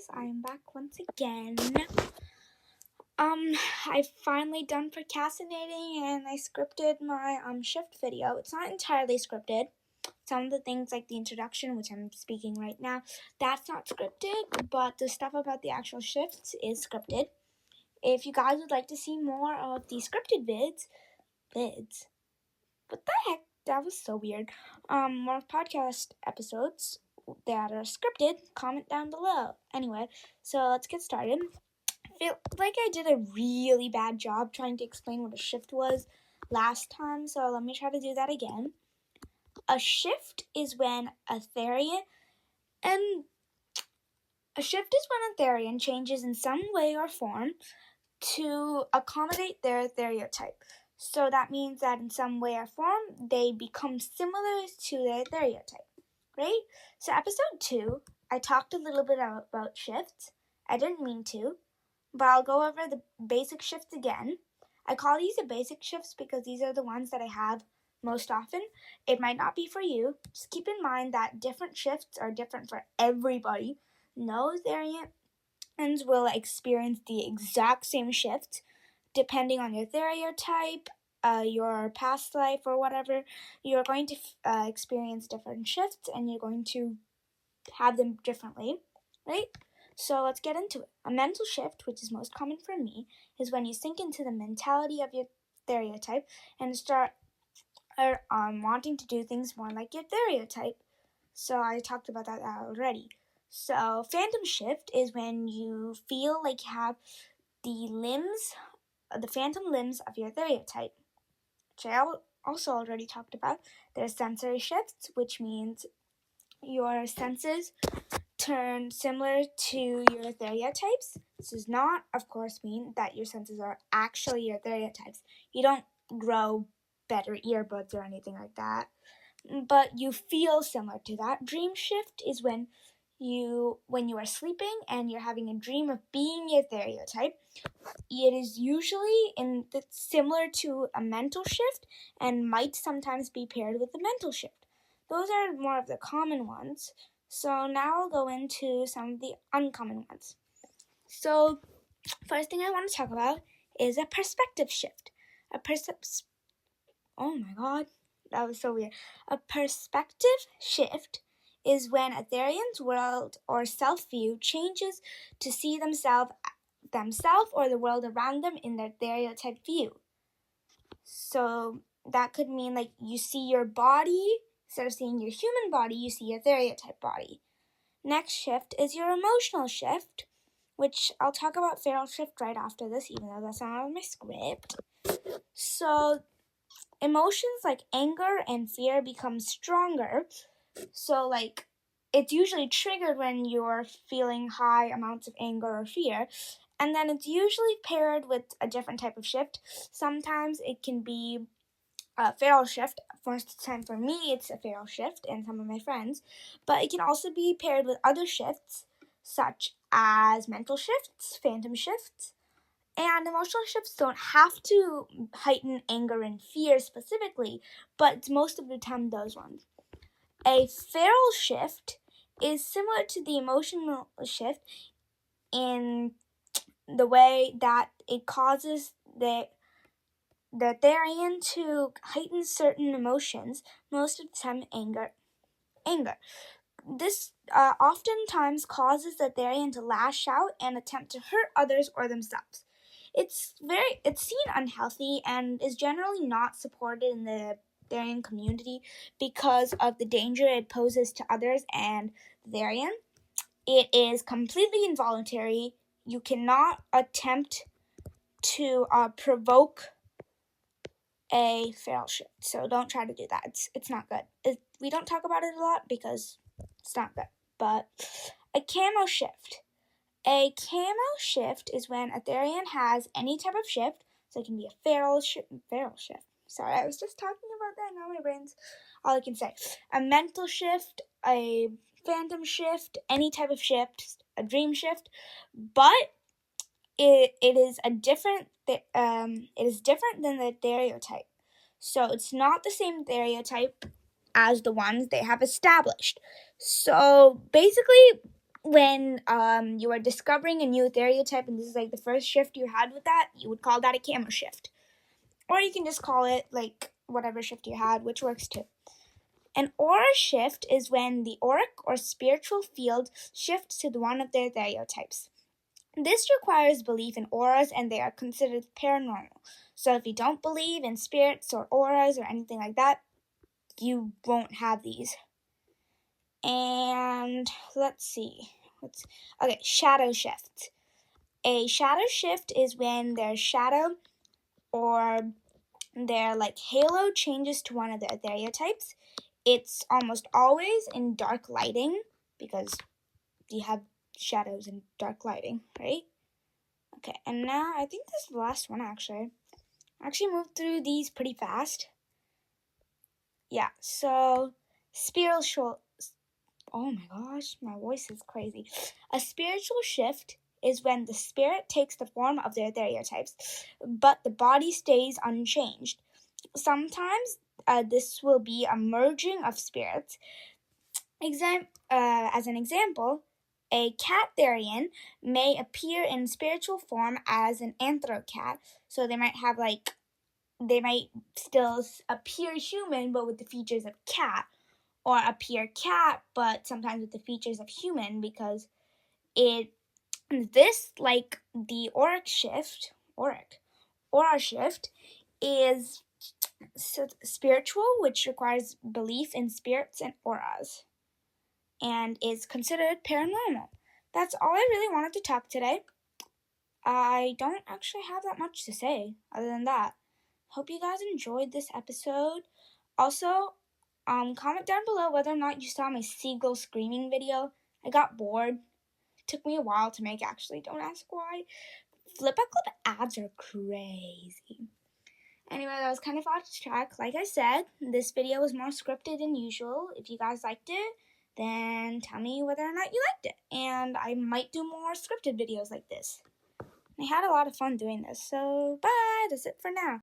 guys, I am back once again. I've finally done procrastinating and I scripted my shift video. It's not entirely scripted. Some of the things like the introduction, which I'm speaking right now, that's not scripted, but the stuff about the actual shifts is scripted. If you guys would like to see more of the scripted vids, what the heck? That was so weird. More podcast episodes that are scripted, comment down below. Anyway, so let's get started. I feel like I did a really bad job trying to explain what a shift was last time, so let me try to do that again. A shift is when a therian changes in some way or form to accommodate their theriotype. So that means that in some way or form, they become similar to their theriotype, right? So episode 2, I talked a little bit about shifts. I didn't mean to, but I'll go over the basic shifts again. I call these the basic shifts because these are the ones that I have most often. It might not be for you. Just keep in mind that different shifts are different for everybody. No therians will experience the exact same shift depending on your theriotype, your past life, or whatever. You're going to experience different shifts and you're going to have them differently, right? So let's get into it. A mental shift, which is most common for me, is when you sink into the mentality of your theriotype and start wanting to do things more like your theriotype. So I talked about that already. So phantom shift is when you feel like you have the phantom limbs of your theriotype, which I also already talked about. There's sensory shifts, which means your senses turn similar to your theriotypes. This does not, of course, mean that your senses are actually your theriotypes. You don't grow better earbuds or anything like that, but you feel similar to that. Dream shift is when you are sleeping and you're having a dream of being your theriotype. It is usually similar to a mental shift and might sometimes be paired with a mental shift. Those are more of the common ones. So now I'll go into some of the uncommon ones. So first thing I want to talk about is a perspective shift. Oh my god, that was so weird. A perspective shift is when a therian's world or self-view changes to see themselves or the world around them in their theriotype view. So that could mean like you see your body, instead of seeing your human body, you see your theriotype body. Next shift is your emotional shift, which I'll talk about feral shift right after this, even though that's not on my script. So emotions like anger and fear become stronger. So like it's usually triggered when you're feeling high amounts of anger or fear. And then it's usually paired with a different type of shift. Sometimes it can be a feral shift. Most time for me, it's a feral shift and some of my friends. But it can also be paired with other shifts, such as mental shifts, phantom shifts. And emotional shifts don't have to heighten anger and fear specifically, but it's most of the time those ones. A feral shift is similar to the emotional shift in the way that it causes the therian to heighten certain emotions, most of the time anger. This oftentimes causes the therian to lash out and attempt to hurt others or themselves. It's seen unhealthy and is generally not supported in the therian community because of the danger it poses to others and the therian. It is completely involuntary. You cannot attempt to provoke a feral shift, so don't try to do that. It's not good. We don't talk about it a lot because it's not good. But a camo shift. A camo shift is when a therian has any type of shift, so it can be a feral shift. Sorry, I was just talking about that, now my brain's all I can say. A mental shift, a phantom shift, any type of shift, a dream shift, but it is different than the theriotype. So it's not the same theriotype as the ones they have established. So basically, when you are discovering a new stereotype, and this is like the first shift you had with that, you would call that a camera shift. Or you can just call it like whatever shift you had, which works too. An aura shift is when the auric or spiritual field shifts to one of their stereotypes. This requires belief in auras, and they are considered paranormal. So if you don't believe in spirits or auras or anything like that, you won't have these. And let's see. Okay, shadow shift. A shadow shift is when their shadow or their like halo changes to one of their stereotypes. It's almost always in dark lighting because you have shadows in dark lighting, right? Okay, and now I think this is the last one actually. I actually moved through these pretty fast. Yeah, so spiritual. Oh my gosh, my voice is crazy. A spiritual shift is when the spirit takes the form of their stereotypes, but the body stays unchanged. Sometimes this will be a merging of spirits. As an example, a cat therian may appear in spiritual form as an anthro-cat. So they might still appear human, but with the features of cat, or appear cat, but sometimes with the features of human, because like the aura shift is spiritual, which requires belief in spirits and auras, and is considered paranormal. That's all I really wanted to talk today. I don't actually have that much to say other than that. Hope you guys enjoyed this episode. Also, comment down below whether or not you saw my seagull screaming video. I got bored. It took me a while to make, actually. Don't ask why. Flip-a-clip ads are crazy. Anyway, that was kind of off track. Like I said, this video was more scripted than usual. If you guys liked it, then tell me whether or not you liked it. And I might do more scripted videos like this. I had a lot of fun doing this. So, bye. That's it for now.